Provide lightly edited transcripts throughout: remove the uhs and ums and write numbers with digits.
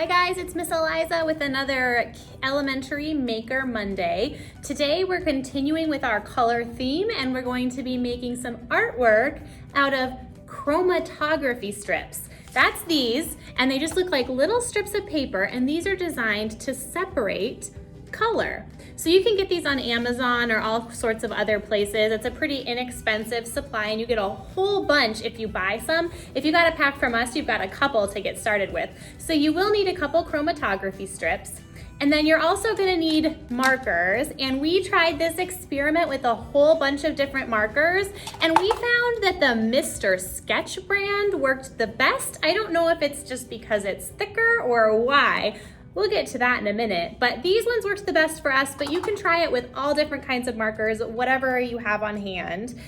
Hi guys, it's Miss Eliza with another Elementary Maker Monday. Today we're continuing with our color theme and we're going to be making some artwork out of chromatography strips. That's these, and they just look like little strips of paper, and these are designed to separate color. So you can get these on Amazon or all sorts of other places. It's a pretty inexpensive supply and you get a whole bunch if you buy some. If you got a pack from us, you've got a couple to get started with. So you will need a couple chromatography strips. And then you're also gonna need markers. And we tried this experiment with a whole bunch of different markers, and we found that the Mr. Sketch brand worked the best. I don't know if it's just because it's thicker or why. We'll get to that in a minute, but these ones worked the best for us, but you can try it with all different kinds of markers, whatever you have on hand.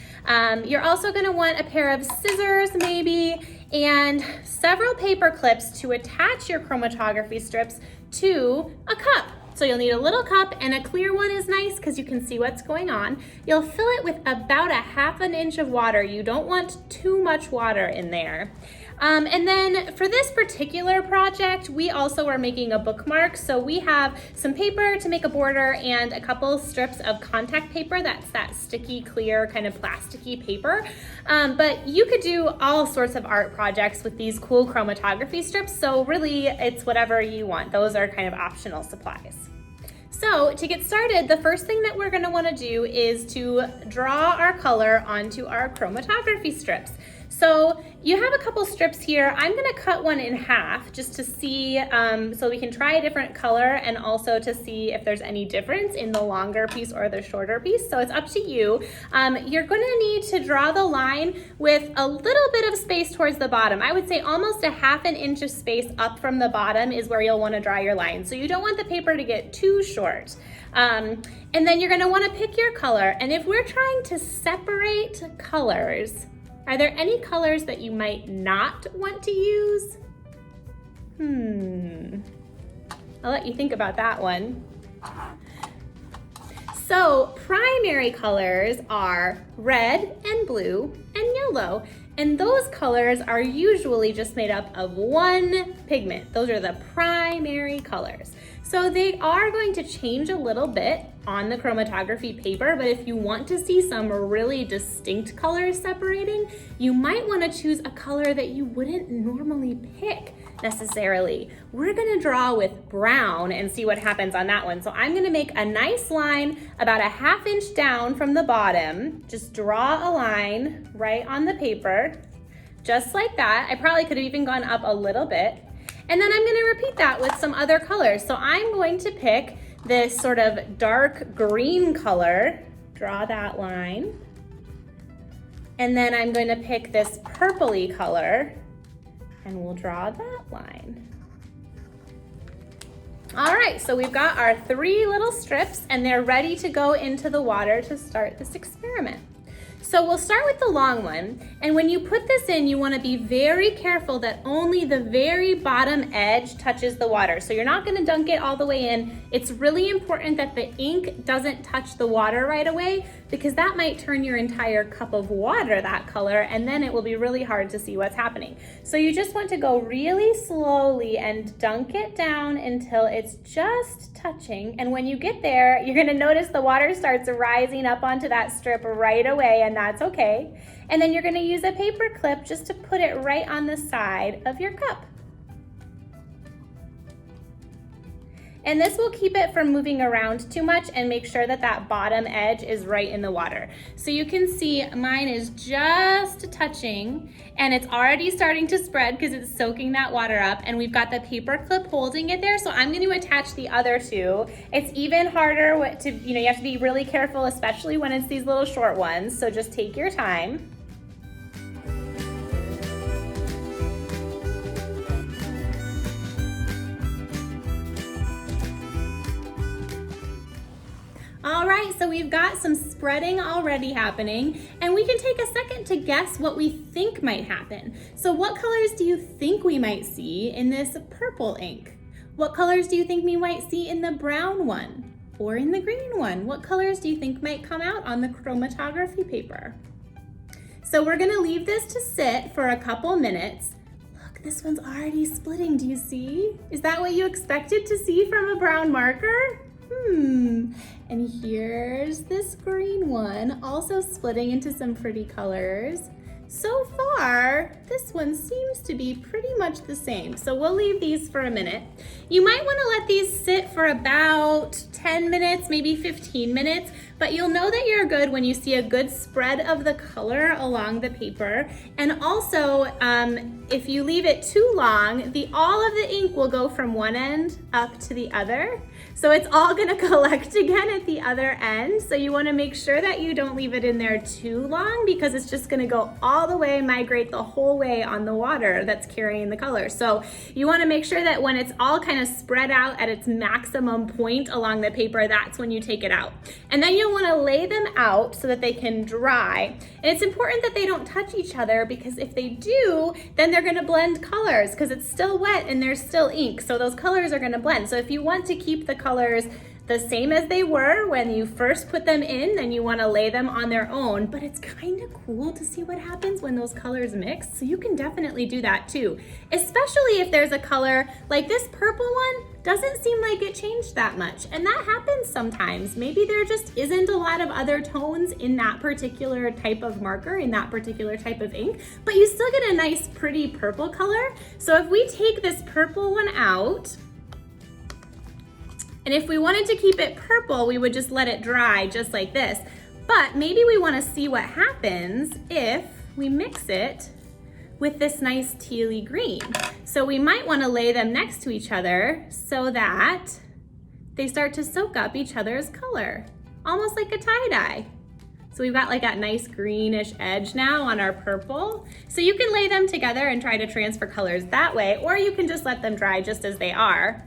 You're also gonna want a pair of scissors maybe, and several paper clips to attach your chromatography strips to a cup. So you'll need a little cup, and a clear one is nice because you can see what's going on. You'll fill it with about a ½ inch of water. You don't want too much water in there. And then for this particular project, we also are making a bookmark. So we have some paper to make a border and a couple strips of contact paper. That's that sticky, clear, kind of plasticky paper. But you could do all sorts of art projects with these cool chromatography strips. So really, it's whatever you want. Those are kind of optional supplies. So to get started, the first thing that we're going to want to do is to draw our color onto our chromatography strips. So you have a couple strips here. I'm going to cut one in half just to see, so we can try a different color and also to see if there's any difference in the longer piece or the shorter piece. So it's up to you. You're going to need to draw the line with a little bit of space towards the bottom. I would say almost a ½ inch of space up from the bottom is where you'll want to draw your line. So you don't want the paper to get too short. And then you're going to want to pick your color. And if we're trying to separate colors, are there any colors that you might not want to use? I'll let you think about that one. So primary colors are red and blue and yellow. And those colors are usually just made up of one pigment. Those are the primary colors. So they are going to change a little bit on the chromatography paper, but if you want to see some really distinct colors separating, you might want to choose a color that you wouldn't normally pick necessarily. We're gonna draw with brown and see what happens on that one. So I'm gonna make a nice line about a ½ inch down from the bottom. Just draw a line right on the paper, just like that. I probably could have even gone up a little bit. And then I'm gonna repeat that with some other colors. So I'm going to pick this sort of dark green color, draw that line. And then I'm going to pick this purpley color and we'll draw that line. All right, so we've got our 3 little strips and they're ready to go into the water to start this experiment. So we'll start with the long one, and when you put this in, you want to be very careful that only the very bottom edge touches the water. So you're not going to dunk it all the way in. It's really important that the ink doesn't touch the water right away, because that might turn your entire cup of water that color, and then it will be really hard to see what's happening. So you just want to go really slowly and dunk it down until it's just touching. And when you get there, you're going to notice the water starts rising up onto that strip right away, and that's okay. And then you're going to use a paper clip just to put it right on the side of your cup. And this will keep it from moving around too much and make sure that that bottom edge is right in the water. So you can see mine is just touching and it's already starting to spread because it's soaking that water up, and we've got the paper clip holding it there. So I'm going to attach the other 2. It's even harder to, you have to be really careful, especially when it's these little short ones. So just take your time. All right, so we've got some spreading already happening, and we can take a second to guess what we think might happen. So what colors do you think we might see in this purple ink? What colors do you think we might see in the brown one or in the green one? What colors do you think might come out on the chromatography paper? So we're gonna leave this to sit for a couple minutes. Look, This one's already splitting, do you see? Is that what you expected to see from a brown marker? And here's this green one, also splitting into some pretty colors. So far, this one seems to be pretty much the same. So we'll leave these for a minute. You might want to let these sit for about 10 minutes, maybe 15 minutes, but you'll know that you're good when you see a good spread of the color along the paper. And also, if you leave it too long, all of the ink will go from one end up to the other. So it's all gonna collect again at the other end. So you wanna make sure that you don't leave it in there too long because it's just gonna go all the way, migrate the whole way on the water that's carrying the color. So you wanna make sure that when it's all kind of spread out at its maximum point along the paper, that's when you take it out. And then you'll wanna lay them out so that they can dry. And it's important that they don't touch each other because if they do, then they're gonna blend colors because it's still wet and there's still ink. So those colors are gonna blend. So if you want to keep the colors the same as they were when you first put them in, then you want to lay them on their own. But it's kind of cool to see what happens when those colors mix. So you can definitely do that too, especially if there's a color like this purple one doesn't seem like it changed that much. And that happens sometimes. Maybe there just isn't a lot of other tones in that particular type of marker, in that particular type of ink, but you still get a nice pretty purple color. So if we take this purple one out, and if we wanted to keep it purple, we would just let it dry just like this. But maybe we want to see what happens if we mix it with this nice tealy green. So we might want to lay them next to each other so that they start to soak up each other's color, almost like a tie-dye. So we've got like that nice greenish edge now on our purple. So you can lay them together and try to transfer colors that way, or you can just let them dry just as they are.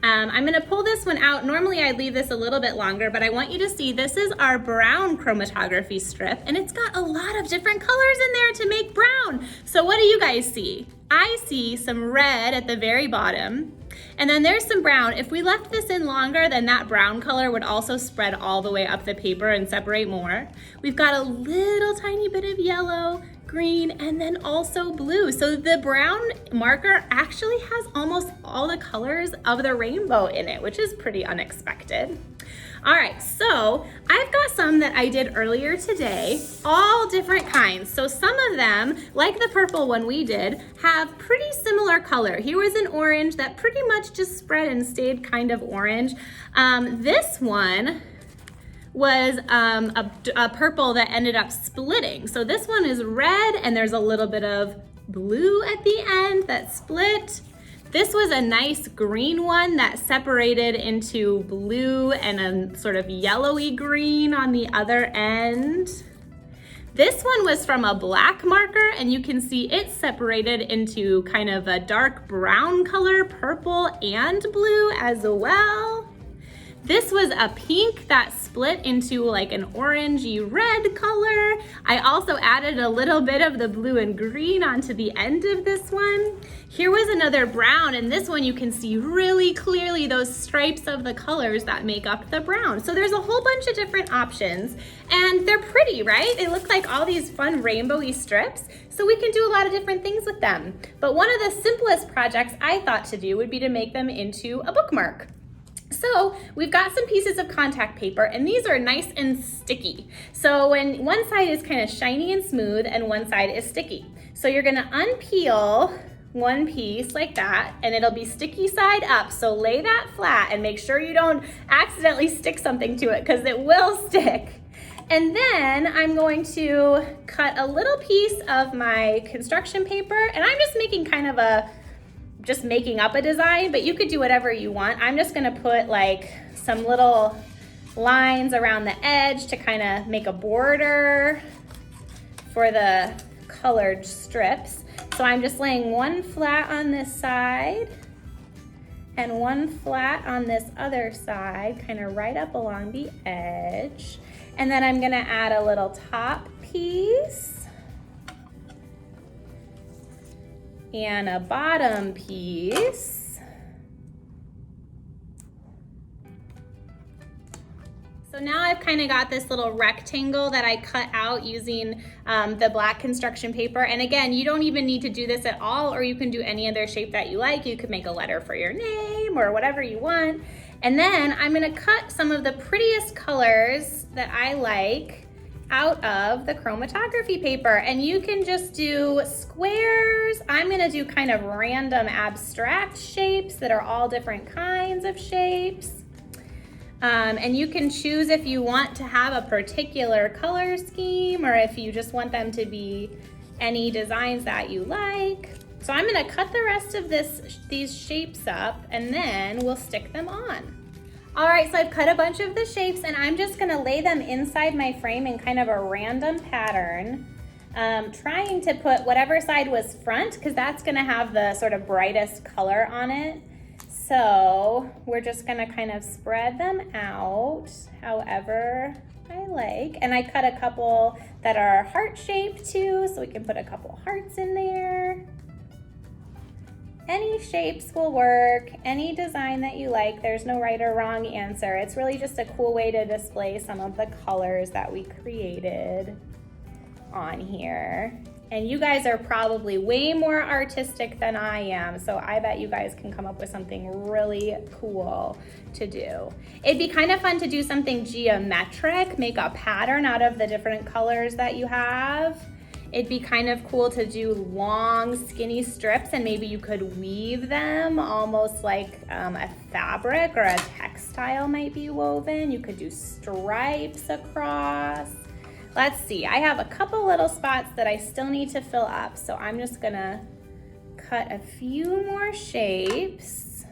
I'm gonna pull this one out. Normally I'd leave this a little bit longer, but I want you to see this is our brown chromatography strip, and it's got a lot of different colors in there to make brown. So what do you guys see? I see some red at the very bottom, and then there's some brown. If we left this in longer, then that brown color would also spread all the way up the paper and separate more. We've got a little tiny bit of yellow, green, and then also blue. So the brown marker actually has almost all the colors of the rainbow in it, which is pretty unexpected. All right, so I've got some that I did earlier today, all different kinds. So some of them, like the purple one we did, have pretty similar color. Here was an orange that pretty much just spread and stayed kind of orange. This one was a purple that ended up splitting. So this one is red and there's a little bit of blue at the end that split. This was a nice green one that separated into blue and a sort of yellowy green on the other end. This one was from a black marker and you can see it separated into kind of a dark brown color, purple and blue as well. This was a pink that split into like an orangey red color. I also added a little bit of the blue and green onto the end of this one. Here was another brown, and this one you can see really clearly those stripes of the colors that make up the brown. So there's a whole bunch of different options, and they're pretty, right? They look like all these fun rainbowy strips, so we can do a lot of different things with them. But one of the simplest projects I thought to do would be to make them into a bookmark. So we've got some pieces of contact paper, and these are nice and sticky. So when one side is kind of shiny and smooth and one side is sticky. So you're gonna unpeel one piece like that, and it'll be sticky side up. So lay that flat and make sure you don't accidentally stick something to it because it will stick. And then I'm going to cut a little piece of my construction paper, and I'm just making kind of making up a design, but you could do whatever you want. I'm just gonna put like some little lines around the edge to kind of make a border for the colored strips. So I'm just laying one flat on this side and one flat on this other side, kind of right up along the edge. And then I'm gonna add a little top piece and a bottom piece. So now I've kind of got this little rectangle that I cut out using the black construction paper. And again, you don't even need to do this at all, or you can do any other shape that you like. You could make a letter for your name or whatever you want. And then I'm gonna cut some of the prettiest colors that I like out of the chromatography paper. And you can just do squares. I'm gonna do kind of random abstract shapes that are all different kinds of shapes. And you can choose if you want to have a particular color scheme or if you just want them to be any designs that you like. So I'm gonna cut the rest of these shapes up and then we'll stick them on. All right, so I've cut a bunch of the shapes and I'm just gonna lay them inside my frame in kind of a random pattern, trying to put whatever side was front because that's gonna have the sort of brightest color on it. So we're just gonna kind of spread them out however I like. And I cut a couple that are heart shaped too, so we can put a couple hearts in there. Any shapes will work, any design that you like. There's no right or wrong answer. It's really just a cool way to display some of the colors that we created on here. And you guys are probably way more artistic than I am, so I bet you guys can come up with something really cool to do. It'd be kind of fun to do something geometric, make a pattern out of the different colors that you have. It'd be kind of cool to do long, skinny strips, and maybe you could weave them almost like a fabric or a textile might be woven. You could do stripes across. Let's see, I have a couple little spots that I still need to fill up, so I'm just gonna cut a few more shapes.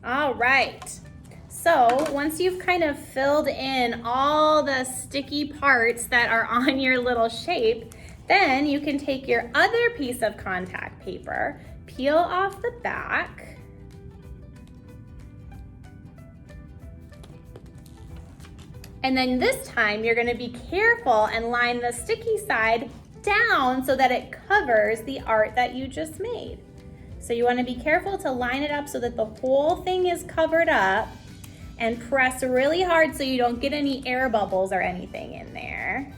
All right, so once you've kind of filled in all the sticky parts that are on your little shape, then you can take your other piece of contact paper, peel off the back, and then this time you're gonna be careful and line the sticky side down so that it covers the art that you just made. So you wanna be careful to line it up so that the whole thing is covered up and press really hard so you don't get any air bubbles or anything in there.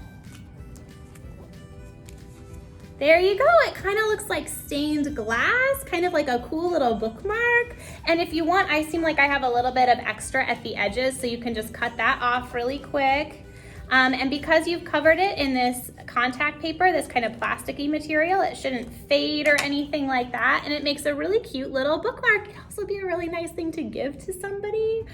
There you go, it kind of looks like stained glass, kind of like a cool little bookmark. And if you want, I seem like I have a little bit of extra at the edges, so you can just cut that off really quick. And because you've covered it in this contact paper, this kind of plasticky material, it shouldn't fade or anything like that. And it makes a really cute little bookmark. It can also be a really nice thing to give to somebody.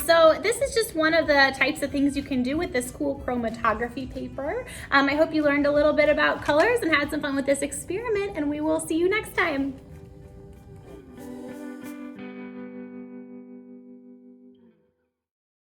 So this is just one of the types of things you can do with this cool chromatography paper. I hope you learned a little bit about colors and had some fun with this experiment, and we will see you next time.